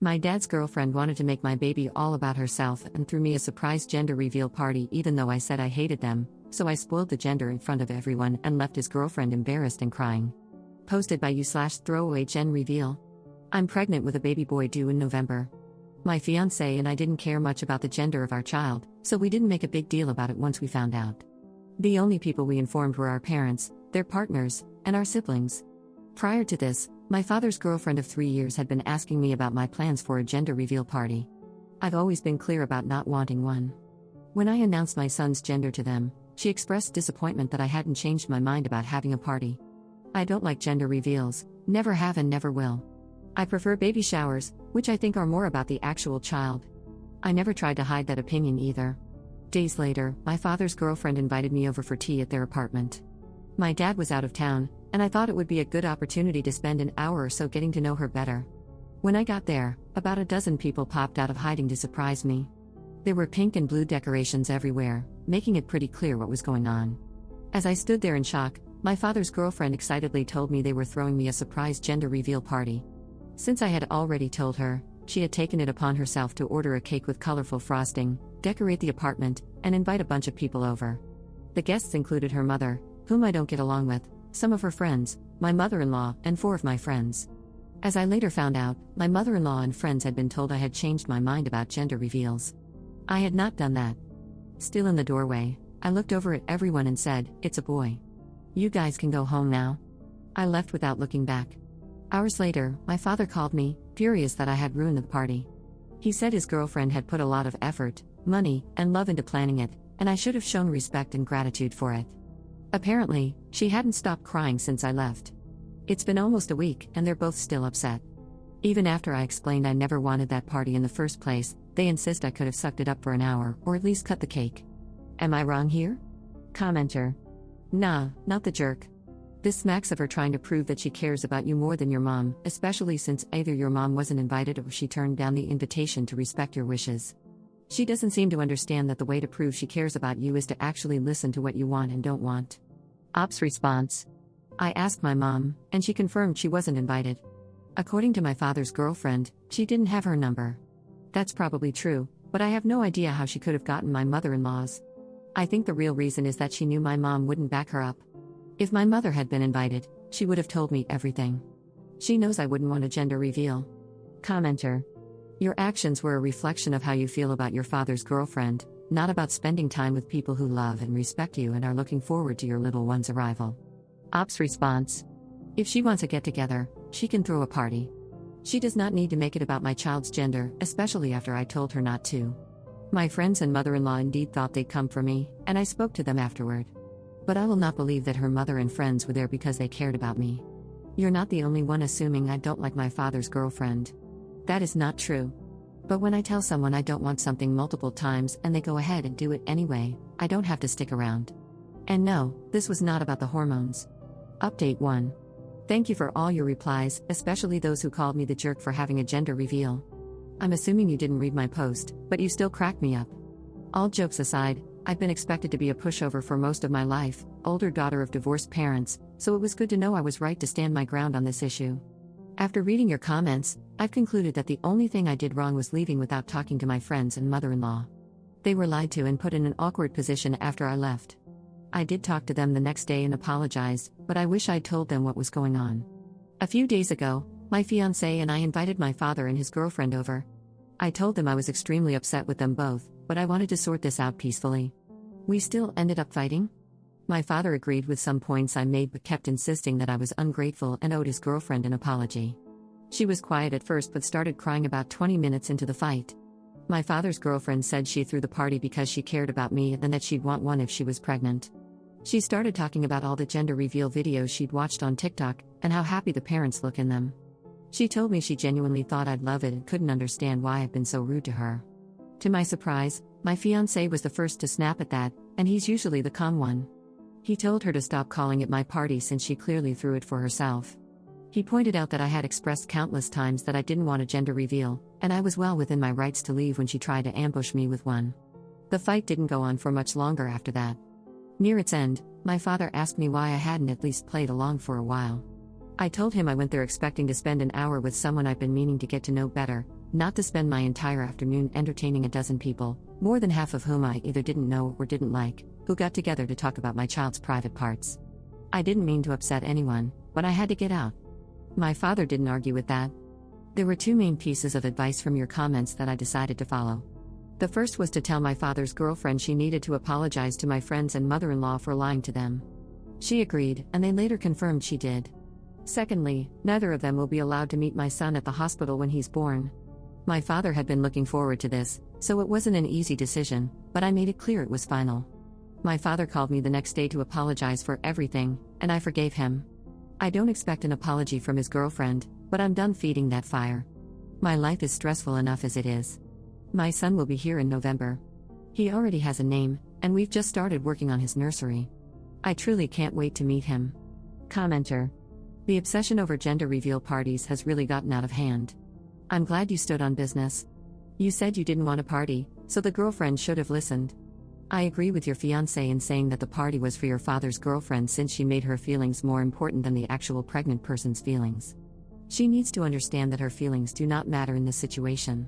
My dad's girlfriend wanted to make my baby all about herself and threw me a surprise gender reveal party even though I said I hated them, so I spoiled the gender in front of everyone and left his girlfriend embarrassed and crying. Posted by you/throwaway gen reveal. I'm pregnant with a baby boy due in November. My fiancé and I didn't care much about the gender of our child, so we didn't make a big deal about it once we found out. The only people we informed were our parents, their partners, and our siblings. Prior to this, my father's girlfriend of 3 years had been asking me about my plans for a gender reveal party. I've always been clear about not wanting one. When I announced my son's gender to them, she expressed disappointment that I hadn't changed my mind about having a party. I don't like gender reveals, never have and never will. I prefer baby showers, which I think are more about the actual child. I never tried to hide that opinion either. Days later, my father's girlfriend invited me over for tea at their apartment. My dad was out of town, and I thought it would be a good opportunity to spend an hour or so getting to know her better. When I got there, about a dozen people popped out of hiding to surprise me. There were pink and blue decorations everywhere, making it pretty clear what was going on. As I stood there in shock, my father's girlfriend excitedly told me they were throwing me a surprise gender reveal party. Since I had already told her, she had taken it upon herself to order a cake with colorful frosting, decorate the apartment, and invite a bunch of people over. The guests included her mother, whom I don't get along with, some of her friends, my mother-in-law, and 4 of my friends. As I later found out, my mother-in-law and friends had been told I had changed my mind about gender reveals. I had not done that. Still in the doorway, I looked over at everyone and said, "It's a boy. You guys can go home now." I left without looking back. Hours later, my father called me, furious that I had ruined the party. He said his girlfriend had put a lot of effort, money, and love into planning it, and I should have shown respect and gratitude for it. Apparently, she hadn't stopped crying since I left. It's been almost a week, and they're both still upset. Even after I explained I never wanted that party in the first place, they insist I could have sucked it up for an hour, or at least cut the cake. Am I wrong here? Commenter. Nah, not the jerk. This smacks of her trying to prove that she cares about you more than your mom, especially since either your mom wasn't invited or she turned down the invitation to respect your wishes. She doesn't seem to understand that the way to prove she cares about you is to actually listen to what you want and don't want. Ops response. I asked my mom, and she confirmed she wasn't invited. According to my father's girlfriend, she didn't have her number. That's probably true, but I have no idea how she could have gotten my mother-in-law's. I think the real reason is that she knew my mom wouldn't back her up. If my mother had been invited, she would have told me everything. She knows I wouldn't want a gender reveal. Commenter. Your actions were a reflection of how you feel about your father's girlfriend, not about spending time with people who love and respect you and are looking forward to your little one's arrival. Ops response. If she wants a get-together, she can throw a party. She does not need to make it about my child's gender, especially after I told her not to. My friends and mother-in-law indeed thought they'd come for me, and I spoke to them afterward. But I will not believe that her mother and friends were there because they cared about me. You're not the only one assuming I don't like my father's girlfriend. That is not true. But when I tell someone I don't want something multiple times and they go ahead and do it anyway, I don't have to stick around. And no, this was not about the hormones. Update 1. Thank you for all your replies, especially those who called me the jerk for having a gender reveal. I'm assuming you didn't read my post, but you still cracked me up. All jokes aside, I've been expected to be a pushover for most of my life, older daughter of divorced parents, so it was good to know I was right to stand my ground on this issue. After reading your comments, I've concluded that the only thing I did wrong was leaving without talking to my friends and mother-in-law. They were lied to and put in an awkward position after I left. I did talk to them the next day and apologized, but I wish I'd told them what was going on. A few days ago, my fiancé and I invited my father and his girlfriend over. I told them I was extremely upset with them both, but I wanted to sort this out peacefully. We still ended up fighting? My father agreed with some points I made but kept insisting that I was ungrateful and owed his girlfriend an apology. She was quiet at first but started crying about 20 minutes into the fight. My father's girlfriend said she threw the party because she cared about me and that she'd want one if she was pregnant. She started talking about all the gender reveal videos she'd watched on TikTok and how happy the parents look in them. She told me she genuinely thought I'd love it and couldn't understand why I'd been so rude to her. To my surprise, my fiancé was the first to snap at that, and he's usually the calm one. He told her to stop calling it my party since she clearly threw it for herself. He pointed out that I had expressed countless times that I didn't want a gender reveal, and I was well within my rights to leave when she tried to ambush me with one. The fight didn't go on for much longer after that. Near its end, my father asked me why I hadn't at least played along for a while. I told him I went there expecting to spend an hour with someone I've been meaning to get to know better, not to spend my entire afternoon entertaining a dozen people, more than half of whom I either didn't know or didn't like, who got together to talk about my child's private parts. I didn't mean to upset anyone, but I had to get out. My father didn't argue with that. There were two main pieces of advice from your comments that I decided to follow. The first was to tell my father's girlfriend she needed to apologize to my friends and mother-in-law for lying to them. She agreed, and they later confirmed she did. Secondly, neither of them will be allowed to meet my son at the hospital when he's born. My father had been looking forward to this, so it wasn't an easy decision, but I made it clear it was final. My father called me the next day to apologize for everything, and I forgave him. I don't expect an apology from his girlfriend, but I'm done feeding that fire. My life is stressful enough as it is. My son will be here in November. He already has a name, and we've just started working on his nursery. I truly can't wait to meet him. Commenter. The obsession over gender reveal parties has really gotten out of hand. I'm glad you stood on business. You said you didn't want a party, so the girlfriend should have listened. I agree with your fiancé in saying that the party was for your father's girlfriend since she made her feelings more important than the actual pregnant person's feelings. She needs to understand that her feelings do not matter in this situation.